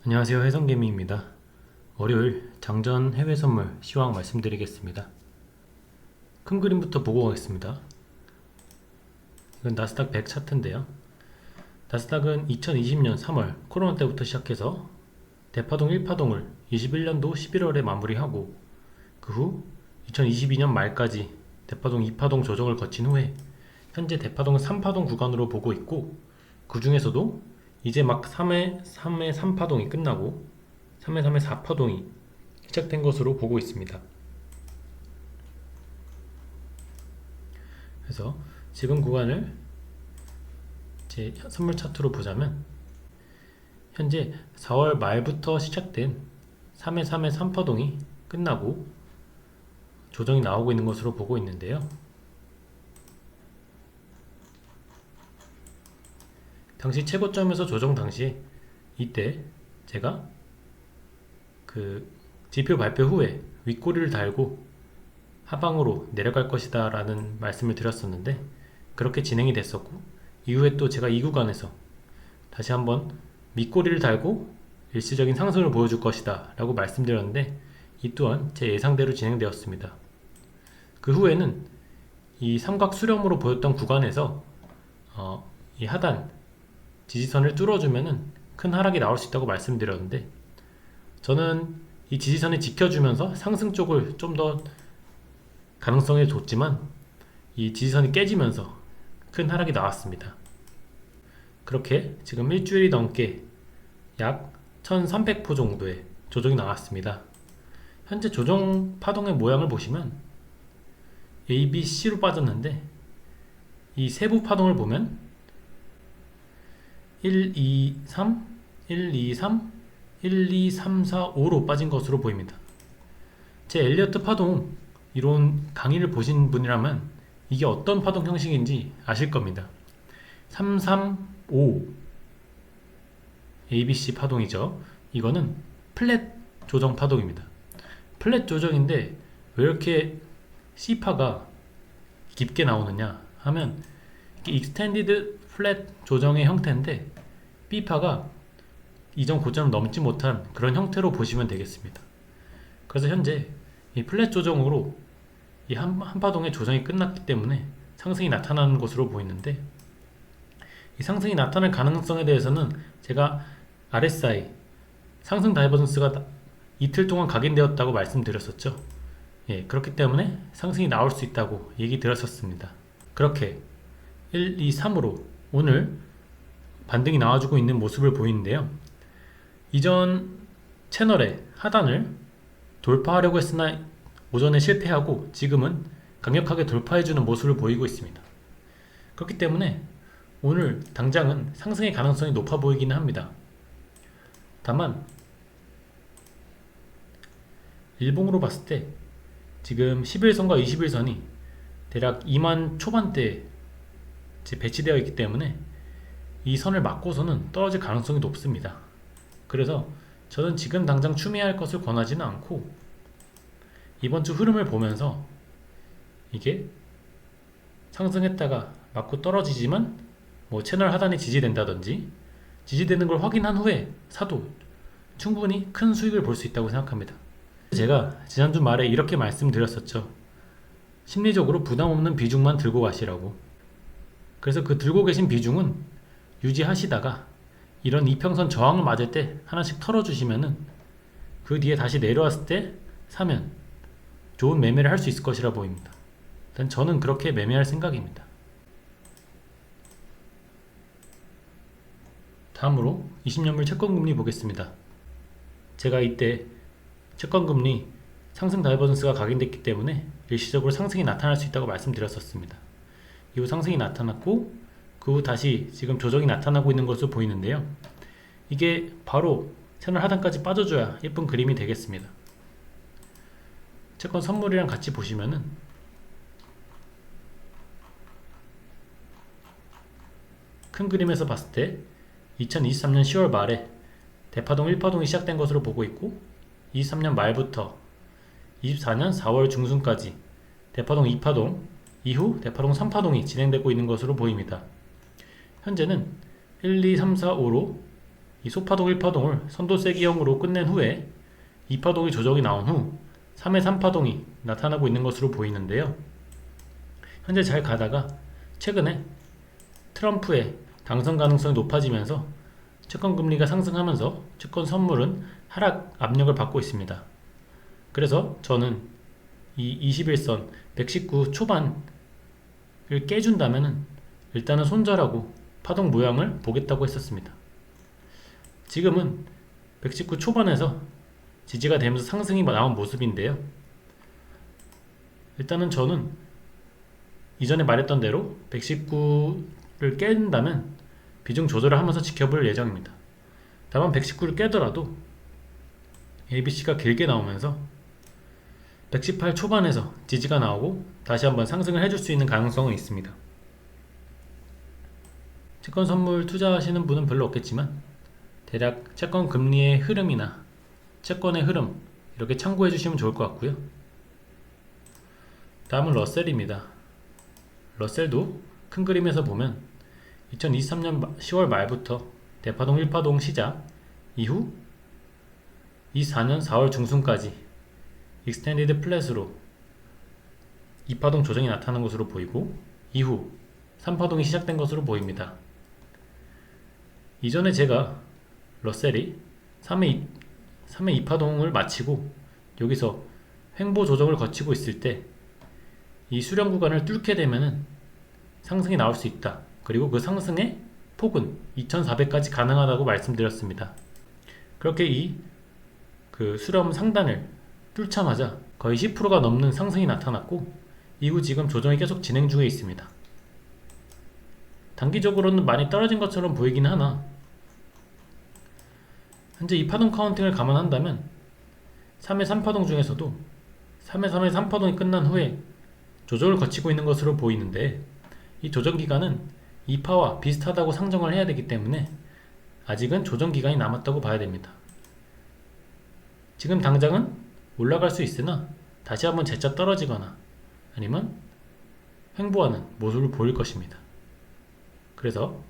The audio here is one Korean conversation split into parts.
안녕하세요, 해성개미입니다. 월요일 장전 해외 선물 시황 말씀드리겠습니다. 큰 그림부터 보고 가겠습니다. 이건 나스닥 100 차트인데요. 나스닥은 2020년 3월 코로나 때부터 시작해서 대파동 1파동을 21년도 11월에 마무리하고 그 후 2022년 말까지 대파동 2파동 조정을 거친 후에 현재 대파동 3파동 구간으로 보고 있고, 그 중에서도 이제 막 3회 3파동이 끝나고 3회 3회 4파동이 시작된 것으로 보고 있습니다. 그래서 지금 구간을 제 선물 차트로 보자면 현재 4월 말부터 시작된 3회 3회 3파동이 끝나고 조정이 나오고 있는 것으로 보고 있는데요. 당시 최고점에서 조정 당시에 이때 제가 그 지표 발표 후에 윗꼬리를 달고 하방으로 내려갈 것이다 라는 말씀을 드렸었는데, 그렇게 진행이 됐었고, 이후에 또 제가 이 구간에서 다시 한번 밑꼬리를 달고 일시적인 상승을 보여줄 것이다 라고 말씀드렸는데, 이 또한 제 예상대로 진행되었습니다. 그 후에는 이 삼각 수렴으로 보였던 구간에서 이 하단 지지선을 뚫어주면은 큰 하락이 나올 수 있다고 말씀드렸는데, 저는 이 지지선을 지켜주면서 상승 쪽을 좀 더 가능성을 뒀지만 이 지지선이 깨지면서 큰 하락이 나왔습니다. 그렇게 지금 일주일이 넘게 약 1300포 정도의 조정이 나왔습니다. 현재 조정 파동의 모양을 보시면 A, B, C로 빠졌는데, 이 세부 파동을 보면 1, 2, 3, 1, 2, 3, 1, 2, 3, 4, 5로 빠진 것으로 보입니다. 제 엘리어트 파동 이론 강의를 보신 분이라면 이게 어떤 파동 형식인지 아실 겁니다. 3, 3, 5 ABC 파동이죠. 이거는 플랫 조정 파동입니다. 플랫 조정인데 왜 이렇게 C파가 깊게 나오느냐 하면, 익스텐디드 플랫 조정의 형태인데 B파가 이전 고점을 넘지 못한 그런 형태로 보시면 되겠습니다. 그래서 현재 이 플랫 조정으로 이 한파동의 조정이 끝났기 때문에 상승이 나타나는 것으로 보이는데, 이 상승이 나타날 가능성에 대해서는 제가 RSI 상승 다이버전스가 이틀 동안 각인되었다고 말씀드렸었죠. 그렇기 때문에 상승이 나올 수 있다고 얘기 드렸었습니다. 그렇게 1, 2, 3으로 오늘 반등이 나와주고 있는 모습을 보이는데요. 이전 채널의 하단을 돌파하려고 했으나 오전에 실패하고 지금은 강력하게 돌파해주는 모습을 보이고 있습니다. 그렇기 때문에 오늘 당장은 상승의 가능성이 높아 보이기는 합니다. 다만 일봉으로 봤을 때 지금 11선과 21선이 대략 2만 초반대에 배치되어 있기 때문에 이 선을 맞고서는 떨어질 가능성이 높습니다. 그래서 저는 지금 당장 추미할 것을 권하지는 않고 이번 주 흐름을 보면서 이게 상승했다가 맞고 떨어지지만 뭐 채널 하단이 지지된다든지 지지되는 걸 확인한 후에 사도 충분히 큰 수익을 볼 수 있다고 생각합니다. 제가 지난주 말에 이렇게 말씀드렸었죠. 심리적으로 부담 없는 비중만 들고 가시라고. 그래서 그 들고 계신 비중은 유지하시다가 이런 이평선 저항을 맞을 때 하나씩 털어주시면은 그 뒤에 다시 내려왔을 때 사면 좋은 매매를 할 수 있을 것이라 보입니다. 일단 저는 그렇게 매매할 생각입니다. 다음으로 20년물 채권금리 보겠습니다. 제가 이때 채권금리 상승 다이버전스가 각인됐기 때문에 일시적으로 상승이 나타날 수 있다고 말씀드렸었습니다. 이후 상승이 나타났고 그 후 다시 지금 조정이 나타나고 있는 것으로 보이는데요. 이게 바로 채널 하단까지 빠져줘야 예쁜 그림이 되겠습니다. 채권 선물이랑 같이 보시면은 큰 그림에서 봤을 때 2023년 10월 말에 대파동 1파동이 시작된 것으로 보고 있고, 23년 말부터 24년 4월 중순까지 대파동 2파동, 이후 대파동 3파동이 진행되고 있는 것으로 보입니다. 현재는 1, 2, 3, 4, 5로 이 소파동 1파동을 선도세기형으로 끝낸 후에 2파동이 조정이 나온 후 3의 3파동이 나타나고 있는 것으로 보이는데요. 현재 잘 가다가 최근에 트럼프의 당선 가능성이 높아지면서 채권 금리가 상승하면서 채권 선물은 하락 압력을 받고 있습니다. 그래서 저는 이 21선 119 초반을 깨준다면 일단은 손절하고 파동 모양을 보겠다고 했었습니다. 지금은 119 초반에서 지지가 되면서 상승이 나온 모습인데요. 일단은 저는 이전에 말했던 대로 119를 깬다면 비중 조절을 하면서 지켜볼 예정입니다. 다만 119를 깨더라도 ABC가 길게 나오면서 118 초반에서 지지가 나오고 다시 한번 상승을 해줄 수 있는 가능성은 있습니다. 채권 선물 투자하시는 분은 별로 없겠지만 대략 채권 금리의 흐름이나 채권의 흐름 이렇게 참고해 주시면 좋을 것 같고요. 다음은 러셀입니다. 러셀도 큰 그림에서 보면 2023년 10월 말부터 대파동 1파동 시작 이후 24년 4월 중순까지 익스텐디드 플랫으로 2파동 조정이 나타난 것으로 보이고 이후 3파동이 시작된 것으로 보입니다. 이전에 제가 러셀이 3의 2파동을 마치고 여기서 횡보 조정을 거치고 있을 때 이 수렴 구간을 뚫게 되면은 상승이 나올 수 있다. 그리고 그 상승의 폭은 2400까지 가능하다고 말씀드렸습니다. 그렇게 그 수렴 상단을 뚫자마자 거의 10%가 넘는 상승이 나타났고 이후 지금 조정이 계속 진행 중에 있습니다. 단기적으로는 많이 떨어진 것처럼 보이긴 하나 현재 이 파동 카운팅을 감안한다면 3의 3파동 중에서도 3의 3의 3파동이 끝난 후에 조정을 거치고 있는 것으로 보이는데 이 조정 기간은 2파와 비슷하다고 상정을 해야 되기 때문에 아직은 조정 기간이 남았다고 봐야 됩니다. 지금 당장은 올라갈 수 있으나 다시 한번 재차 떨어지거나 아니면 횡보하는 모습을 보일 것입니다. 그래서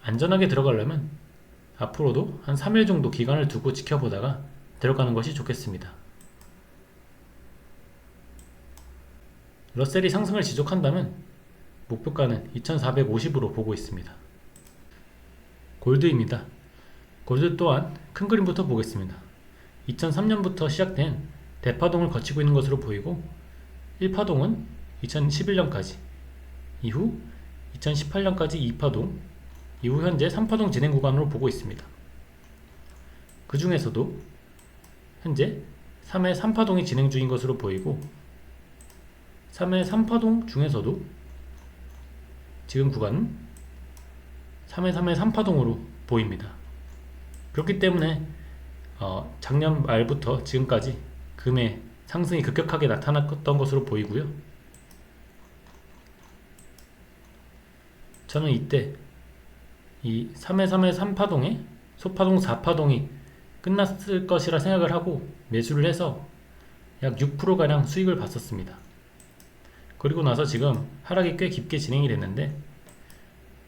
안전하게 들어가려면 앞으로도 한 3일 정도 기간을 두고 지켜보다가 들어가는 것이 좋겠습니다. 러셀이 상승을 지속한다면 목표가는 2450으로 보고 있습니다. 골드입니다. 골드 또한 큰 그림부터 보겠습니다. 2003년부터 시작된 대파동을 거치고 있는 것으로 보이고 1파동은 2011년까지 이후 2018년까지 2파동 이후 현재 3파동 진행 구간으로 보고 있습니다. 그 중에서도 현재 3의 3파동이 진행 중인 것으로 보이고 3의 3파동 중에서도 지금 구간은 3의 3의 3파동으로 보입니다. 그렇기 때문에 작년 말부터 지금까지 금의 상승이 급격하게 나타났던 것으로 보이고요. 저는 이때 이 3의 3의 3파동에 소파동 4파동이 끝났을 것이라 생각을 하고 매수를 해서 약 6%가량 수익을 봤었습니다. 그리고 나서 지금 하락이 꽤 깊게 진행이 됐는데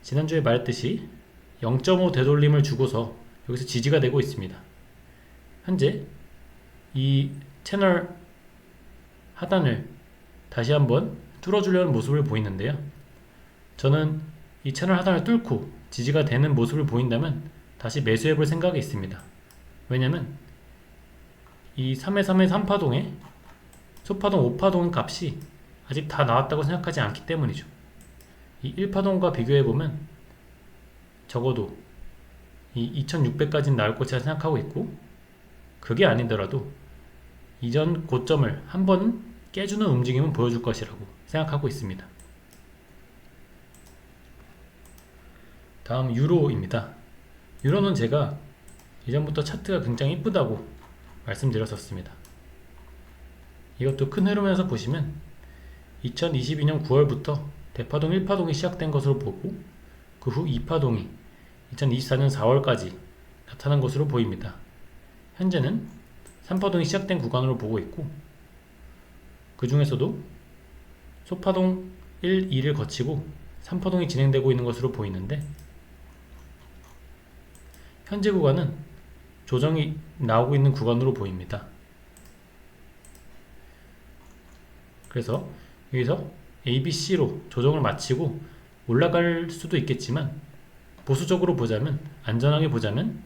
지난주에 말했듯이 0.5 되돌림을 주고서 여기서 지지가 되고 있습니다. 현재 이 채널 하단을 다시 한번 뚫어주려는 모습을 보이는데요. 저는 이 채널 하단을 뚫고 지지가 되는 모습을 보인다면 다시 매수해볼 생각이 있습니다. 왜냐면 이 3의 3의 3파동에 소파동 5파동 값이 아직 다 나왔다고 생각하지 않기 때문이죠. 이 1파동과 비교해보면 적어도 이 2600까지는 나올 것이라 생각하고 있고 그게 아니더라도 이전 고점을 한 번은 깨주는 움직임은 보여줄 것이라고 생각하고 있습니다. 다음 유로입니다. 유로는 제가 이전부터 차트가 굉장히 이쁘다고 말씀드렸었습니다. 이것도 큰 흐름에서 보시면 2022년 9월부터 대파동 1파동이 시작된 것으로 보고 그 후 2파동이 2024년 4월까지 나타난 것으로 보입니다. 현재는 3파동이 시작된 구간으로 보고 있고 그 중에서도 소파동 1, 2를 거치고 3파동이 진행되고 있는 것으로 보이는데 현재 구간은 조정이 나오고 있는 구간으로 보입니다. 그래서 여기서 ABC로 조정을 마치고 올라갈 수도 있겠지만, 보수적으로 보자면, 안전하게 보자면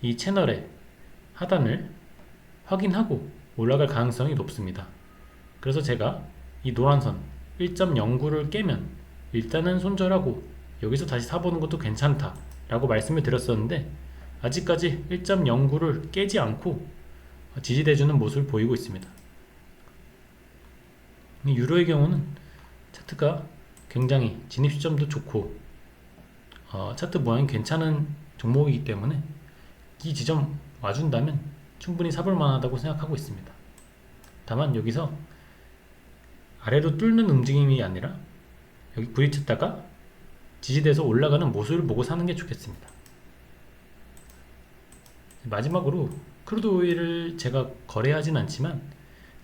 이 채널의 하단을 확인하고 올라갈 가능성이 높습니다. 그래서 제가 이 노란선 1.09를 깨면 일단은 손절하고 여기서 다시 사보는 것도 괜찮다 라고 말씀을 드렸었는데, 아직까지 1.09를 깨지 않고 지지대주는 모습을 보이고 있습니다. 유로의 경우는 차트가 굉장히 진입 시점도 좋고 차트 모양이 괜찮은 종목이기 때문에 이 지점 와준다면 충분히 사볼 만하다고 생각하고 있습니다. 다만 여기서 아래로 뚫는 움직임이 아니라 여기 부딪혔다가 지지대에서 올라가는 모습을 보고 사는 게 좋겠습니다. 마지막으로 크루드 오일을 제가 거래하진 않지만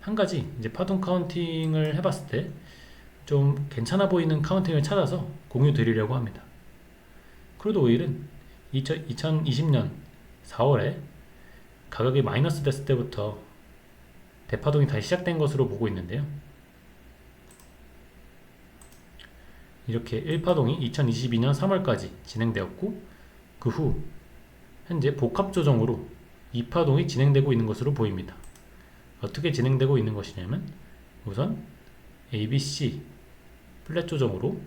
한 가지 이제 파동 카운팅을 해봤을 때 좀 괜찮아 보이는 카운팅을 찾아서 공유 드리려고 합니다. 크루드 오일은 2020년 4월에 가격이 마이너스 됐을 때부터 대파동이 다시 시작된 것으로 보고 있는데요. 이렇게 1파동이 2022년 3월까지 진행되었고, 그 후 현재 복합 조정으로 2파동이 진행되고 있는 것으로 보입니다. 어떻게 진행되고 있는 것이냐면, 우선 ABC 플랫 조정으로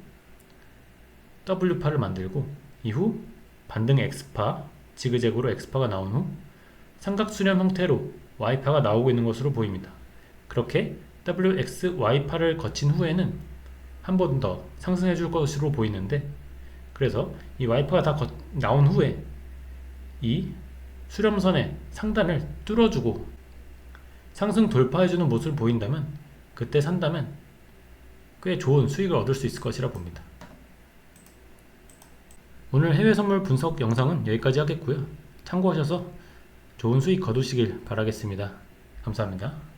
W파를 만들고, 이후 반등 X파, 지그재그로 X파가 나온 후 삼각 수렴 형태로 Y파가 나오고 있는 것으로 보입니다. 그렇게 WXY파를 거친 후에는 한 번 더 상승해 줄 것으로 보이는데, 그래서 이 Y파가 다 나온 후에 이 수렴선의 상단을 뚫어주고 상승 돌파해주는 모습을 보인다면, 그때 산다면 꽤 좋은 수익을 얻을 수 있을 것이라 봅니다. 오늘 해외 선물 분석 영상은 여기까지 하겠고요. 참고하셔서 좋은 수익 거두시길 바라겠습니다. 감사합니다.